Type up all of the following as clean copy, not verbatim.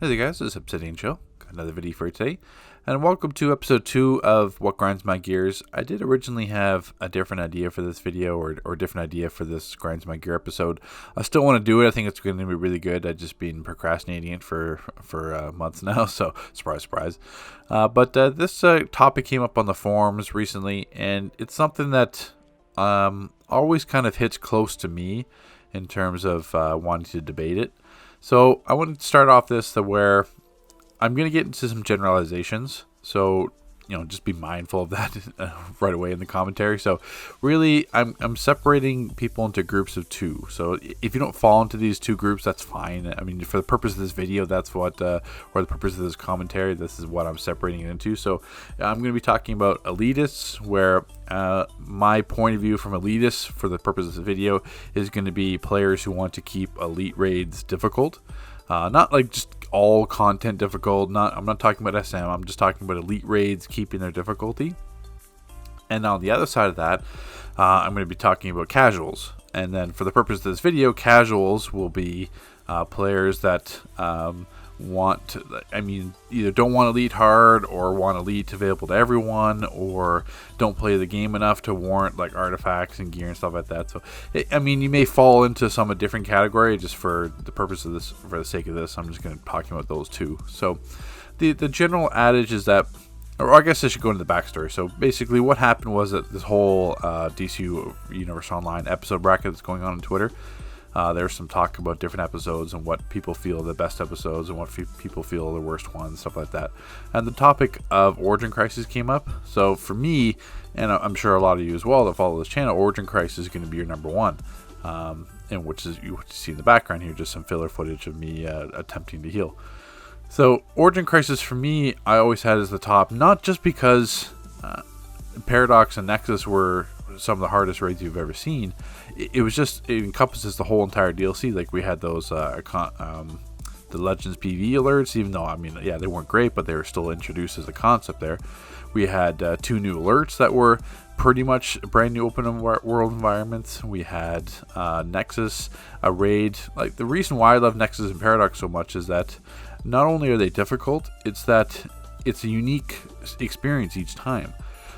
Hey there guys, this is Obsidian Show. Got another video for you today. And welcome to episode 2 of What Grinds My Gears. I did originally have a different idea for this video or a different idea for this Grinds My Gear episode. I still want to do it. I think it's going to be really good. I've just been procrastinating it for months now, so surprise, surprise. But this topic came up on the forums recently, and it's something that always kind of hits close to me in terms of wanting to debate it. So I want to start off this where I'm going to get into some generalizations. So, just be mindful of that right away in the commentary. So really, I'm separating people into groups of two. So if you don't fall into these two groups, that's fine. I mean, for the purpose of this video, that's what, or the purpose of this commentary, this is what I'm separating it into. So I'm going to be talking about elitists, where my point of view from elitists for the purpose of this video is going to be players who want to keep elite raids difficult. Not like just all content difficult. I'm not talking about SM. I'm just talking about elite raids keeping their difficulty. And on the other side of that, I'm going to be talking about casuals. And then for the purpose of this video, casuals will be players that either don't want elite hard or want elite available to everyone, or don't play the game enough to warrant like artifacts and gear and stuff like that. So you may fall into some a different category. Just for the purpose of this, for the sake of this, I'm just going to be talking about those two. So the general adage is that, or I guess I should go into the backstory. So basically what happened was that this whole DCUO Universe Online episode bracket that's going on Twitter, there's some talk about different episodes and what people feel are the best episodes and what people feel are the worst ones, stuff like that. And the topic of Origin Crisis came up. So for me, and I'm sure a lot of you as well that follow this channel, Origin Crisis is going to be your number one. And which is, you see in the background here, just some filler footage of me attempting to heal. So Origin Crisis for me, I always had as the top, not just because Paradox and Nexus were some of the hardest raids you've ever seen. It was just, it encompasses the whole entire DLC. Like we had those the Legends PV alerts, even though they weren't great, but they were still introduced as a concept there. We had 2 new alerts that were pretty much brand new open world environments. We had Nexus, a raid. Like the reason why I love Nexus and Paradox so much is that not only are they difficult, it's that it's a unique experience each time.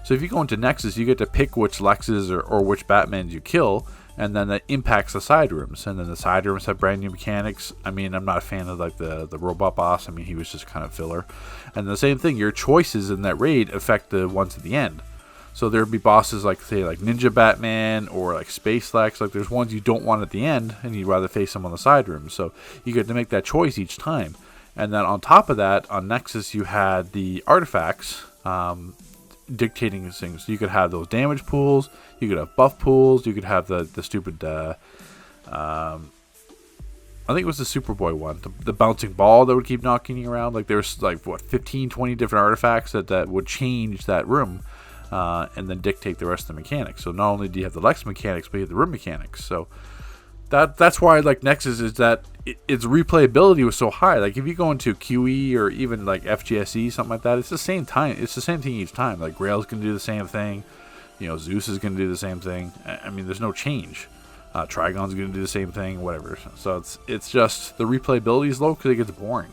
So if you go into Nexus, you get to pick which Lexes or which Batmans you kill, and then that impacts the side rooms. And then the side rooms have brand new mechanics. I'm not a fan of like the robot boss. He was just kind of filler. And the same thing, your choices in that raid affect the ones at the end. So there'd be bosses like, say, like Ninja Batman or like Space Lex. Like there's ones you don't want at the end, and you'd rather face them on the side rooms. So you get to make that choice each time. And then on top of that, on Nexus, you had the artifacts dictating these things. So you could have those damage pools, you could have buff pools, you could have the stupid I think it was the Superboy one, the bouncing ball that would keep knocking you around. Like there's like 15, 20 different artifacts that would change that room and then dictate the rest of the mechanics. So not only do you have the Lex mechanics, but you have the room mechanics. So that's why I like Nexus, is that its replayability was so high. Like if you go into QE or even like FGSE, something like that, it's the same time. It's the same thing each time. Like Grail's gonna do the same thing. Zeus is gonna do the same thing. There's no change. Trigon's gonna do the same thing. Whatever. So it's just the replayability is low because it gets boring.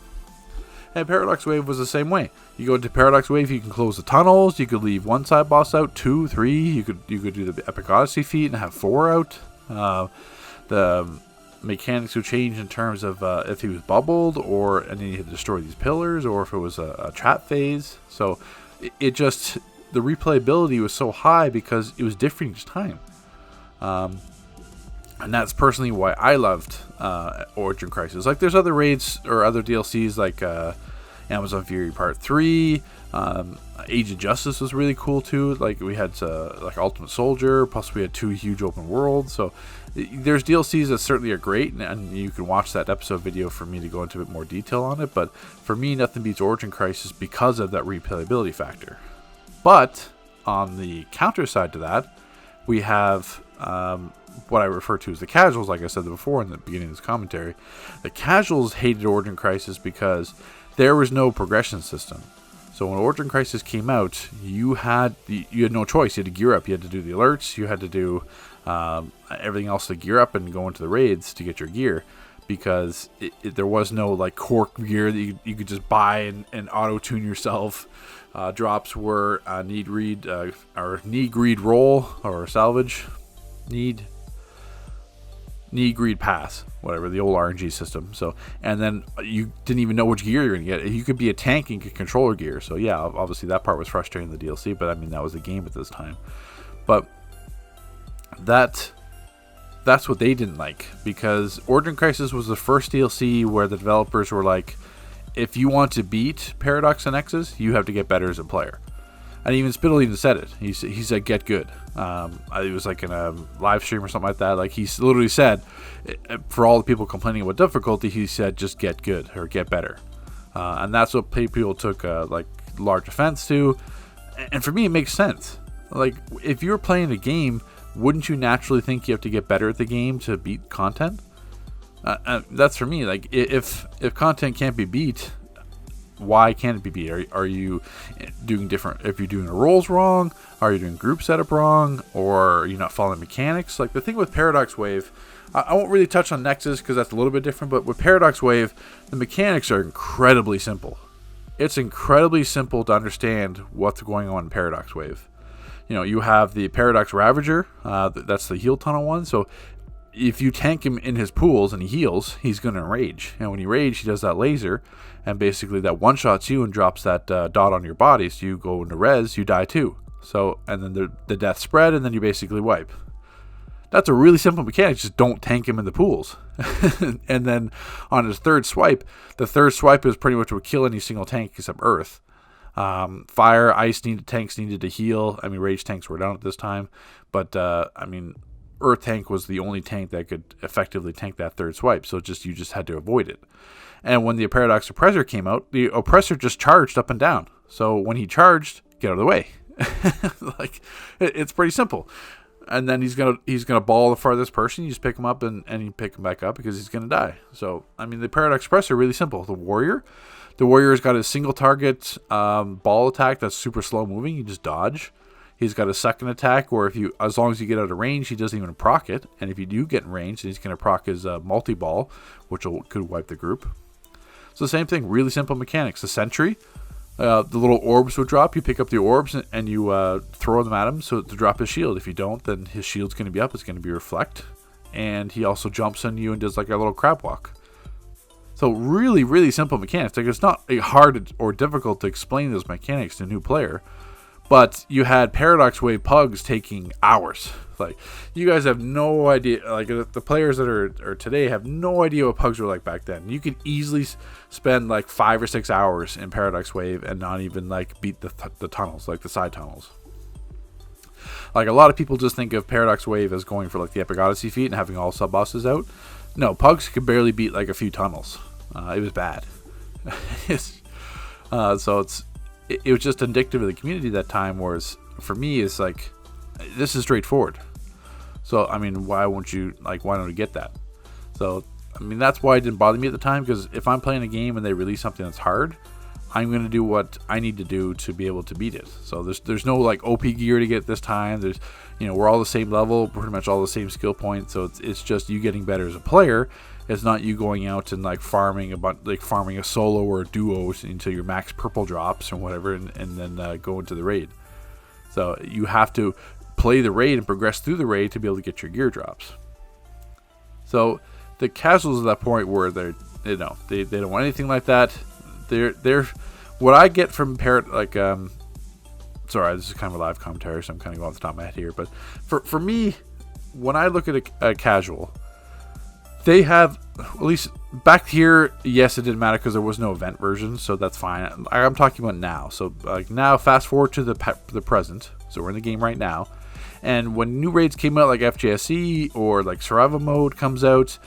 And Paradox Wave was the same way. You go into Paradox Wave, you can close the tunnels. You could leave one side boss out, 2, 3. You could do the Epic Odyssey feat and have 4 out. The mechanics would change in terms of if he was bubbled, and then you had to destroy these pillars, or if it was a trap phase. So it just, the replayability was so high because it was different each time. And that's personally why I loved Origin Crisis. Like there's other raids or other DLCs like Amazon Fury Part 3, Age of Justice was really cool too. Like we had like Ultimate Soldier, plus we had 2 huge open worlds. So there's DLCs that certainly are great, and you can watch that episode video for me to go into a bit more detail on it. But for me, nothing beats Origin Crisis because of that replayability factor. But on the counter side to that, we have what I refer to as the casuals. Like I said before in the beginning of this commentary, the casuals hated Origin Crisis because there was no progression system. So when Origin Crisis came out, you had no choice. You had to gear up. You had to do the alerts. You had to do everything else to gear up and go into the raids to get your gear. because there was no like cork gear that you could just buy and auto tune yourself. Drops were need greed or need greed roll or salvage, need greed pass, whatever, the old RNG system. So, and then you didn't even know which gear you're gonna get. You could be a tank and get controller gear. So yeah, obviously that part was frustrating in the DLC, but I mean that was the game at this time. But that's what they didn't like, because Origin Crisis was the first DLC where the developers were like, if you want to beat Paradox and Nexus, you have to get better as a player. And even Spittle even said it. He said, get good. It was like in a live stream or something like that. Like he literally said, for all the people complaining about difficulty, he said, just get good or get better. And that's what people took like large offense to. And for me, it makes sense. Like if you're playing a game, wouldn't you naturally think you have to get better at the game to beat content? That's for me. Like if content can't be beat, why can't it be beat? Are you doing different? If you're doing the roles wrong, are you doing group setup wrong, or are you not following mechanics? Like the thing with Paradox Wave, I won't really touch on Nexus because that's a little bit different. But with Paradox Wave, the mechanics are incredibly simple. It's incredibly simple to understand what's going on in Paradox Wave. You know, you have the Paradox Ravager. That's the heal tunnel one. So if you tank him in his pools and he heals, he's going to rage. And when he rage, he does that laser. And basically that one-shots you and drops that dot on your body. So you go into res, you die too. So, and then the death spread, and then you basically wipe. That's a really simple mechanic. Just don't tank him in the pools. And then on his third swipe, the third swipe is pretty much what would kill any single tank except Earth. Fire, ice tanks needed to heal. I mean, rage tanks were down at this time. But, I mean, Earth tank was the only tank that could effectively tank that third swipe. So you just had to avoid it. And when the Paradox Oppressor came out, the Oppressor just charged up and down. So when he charged, get out of the way. Like it's pretty simple. And then he's gonna ball the farthest person. You just pick him up and you pick him back up because he's gonna die. So I mean, the Paradox Oppressor really simple. The warrior's got a single target ball attack that's super slow moving. You just dodge. He's got a second attack where as long as you get out of range, he doesn't even proc it. And if you do get in range, then he's going to proc his multi-ball, which could wipe the group. So same thing, really simple mechanics. The sentry, the little orbs would drop. You pick up the orbs and you throw them at him to drop his shield. If you don't, then his shield's going to be up. It's going to be reflect. And he also jumps on you and does like a little crab walk. So really, really simple mechanics. Like it's not hard or difficult to explain those mechanics to a new player. But you had Paradox Wave pugs taking hours. Like, you guys have no idea. Like, the players that are today have no idea what pugs were like back then. You could easily spend like 5 or 6 hours in Paradox Wave and not even like beat the tunnels, like the side tunnels. Like, a lot of people just think of Paradox Wave as going for like the Epic Odyssey feat and having all sub bosses out. No, pugs could barely beat like a few tunnels. It was bad. So it was just indicative of the community that time, whereas for me it's like, this is straightforward. So I mean, why don't you get that? So I mean, that's why it didn't bother me at the time, because if I'm playing a game and they release something that's hard, I'm going to do what I need to do to be able to beat it. So there's no like OP gear to get this time. There's, we're all the same level, pretty much all the same skill points. So it's just you getting better as a player. It's not you going out and like farming a solo or a duo until your max purple drops or whatever, and then go into the raid. So you have to play the raid and progress through the raid to be able to get your gear drops. So the casuals at that point where they don't want anything like that. They're what I get from sorry, this is kind of a live commentary, so I'm kind of going off the top of my head here. But for me, when I look at a casual, they have, at least back here, yes, it didn't matter because there was no event version, so that's fine. I'm talking about now. So like now, fast forward to the present. So we're in the game right now. And when new raids came out, like FGSE or like Survival Mode comes out,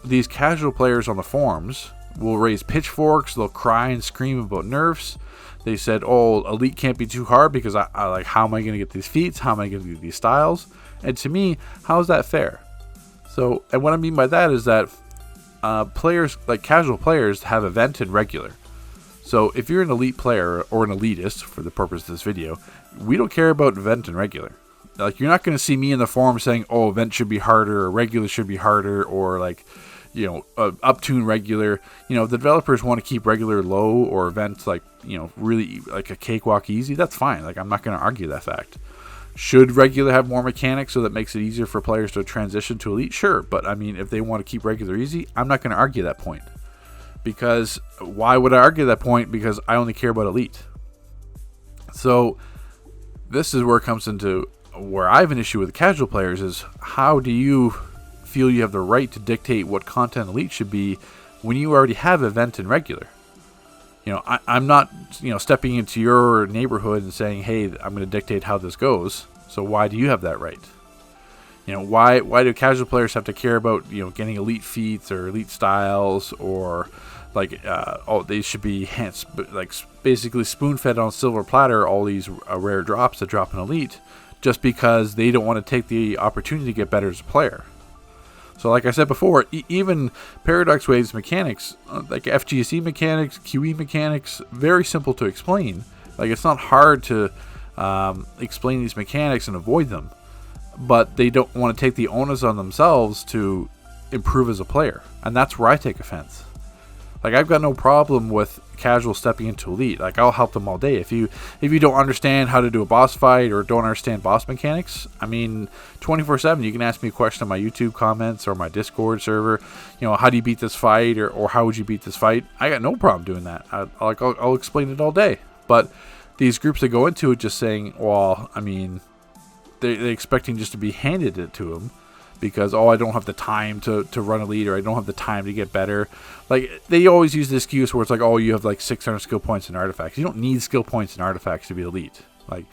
these casual players on the forums will raise pitchforks. They'll cry and scream about nerfs. They said, "Oh, Elite can't be too hard because I like, how am I going to get these feats? How am I going to get these styles?" And to me, how is that fair? So, and what I mean by that is that players, like casual players, have event and regular. So if you're an elite player or an elitist, for the purpose of this video, we don't care about event and regular. Like, you're not going to see me in the forum saying, "Oh, event should be harder," or regular should be harder, or like, uptune regular. If the developers want to keep regular low or events like, really like a cakewalk easy, that's fine. Like, I'm not going to argue that fact. Should regular have more mechanics so that makes it easier for players to transition to elite? Sure. But I mean, if they want to keep regular easy, I'm not going to argue that point. Because why would I argue that point? Because I only care about elite. So this is where it comes into where I have an issue with casual players is, how do you feel you have the right to dictate what content elite should be when you already have event in regular? I'm not, stepping into your neighborhood and saying, hey, I'm going to dictate how this goes. So why do you have that right? Why do casual players have to care about, getting elite feats or elite styles, or like, they should be basically spoon-fed on a silver platter all these rare drops that drop in elite, just because they don't want to take the opportunity to get better as a player. So like I said before, even Paradox Wave's mechanics, like FGSE mechanics, QE mechanics, very simple to explain. Like, it's not hard to explain these mechanics and avoid them. But they don't want to take the onus on themselves to improve as a player. And that's where I take offense. Like, I've got no problem with casual stepping into elite. Like, I'll help them all day. If you don't understand how to do a boss fight or don't understand boss mechanics, I mean, 24/7, you can ask me a question on my YouTube comments or my Discord server. How do you beat this fight, or how would you beat this fight? I got no problem doing that. I'll explain it all day. But these groups that go into it just saying, well, I mean, they're expecting just to be handed it to them. Because, I don't have the time to run elite, or I don't have the time to get better. Like, they always use this excuse where it's like, you have like 600 skill points in artifacts. You don't need skill points in artifacts to be elite. Like,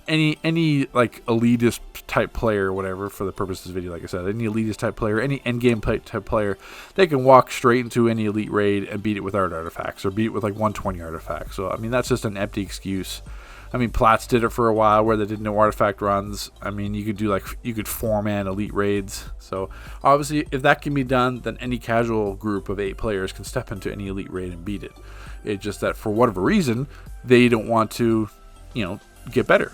any like elitist type player or whatever, for the purpose of this video, like I said, any elitist type player, any endgame type player, they can walk straight into any elite raid and beat it with artifacts, or beat it with like 120 artifacts. So, I mean, that's just an empty excuse. I mean, Platts did it for a while where they did no artifact runs. I mean, you could 4-man elite raids. So obviously, if that can be done, then any casual group of 8 players can step into any elite raid and beat it. It's just that for whatever reason, they don't want to, get better.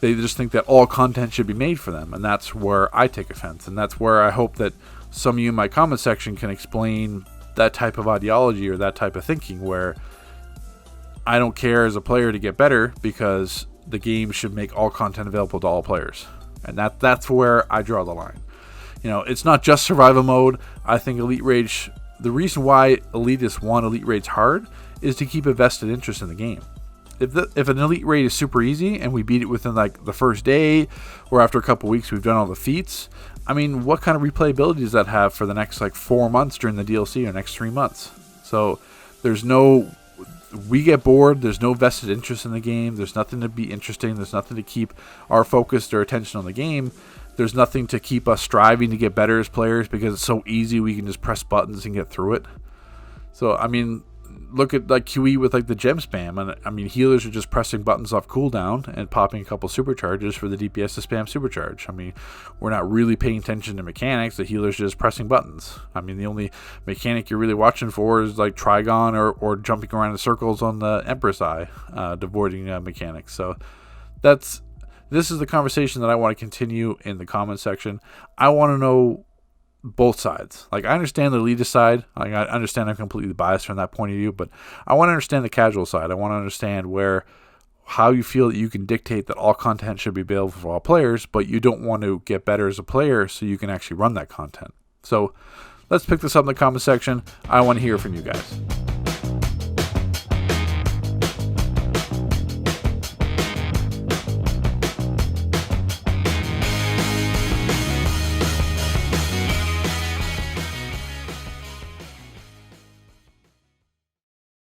They just think that all content should be made for them, and that's where I take offense. And that's where I hope that some of you in my comment section can explain that type of ideology or that type of thinking, where I don't care as a player to get better because the game should make all content available to all players. And that's where I draw the line. It's not just survival mode. I think Elite Rage, the reason why elitists want Elite Raids hard is to keep a vested interest in the game. If an Elite Raid is super easy and we beat it within like the first day, or after a couple weeks we've done all the feats, I mean, what kind of replayability does that have for the next like 4 months during the DLC, or next 3 months? So we get bored. There's no vested interest in the game. There's nothing to be interesting. There's nothing to keep our focus or attention on the game. There's nothing to keep us striving to get better as players, because it's so easy. We can just press buttons and get through it. So, I mean, look at like QE with like the gem spam. And I mean, healers are just pressing buttons off cooldown and popping a couple supercharges for the DPS to spam supercharge. I mean, we're not really paying attention to mechanics. The healers are just pressing buttons. I mean, the only mechanic you're really watching for is like Trigon or jumping around in circles on the Empress Eye, avoiding mechanics. So this is the conversation that I want to continue in the comment section. I want to know both sides. Like, I understand the elitist side. Like, I understand I'm completely biased from that point of view, but I want to understand the casual side. I want to understand how you feel that you can dictate that all content should be available for all players, but you don't want to get better as a player so you can actually run that content. So let's pick this up in the comment section. I want to hear from you guys.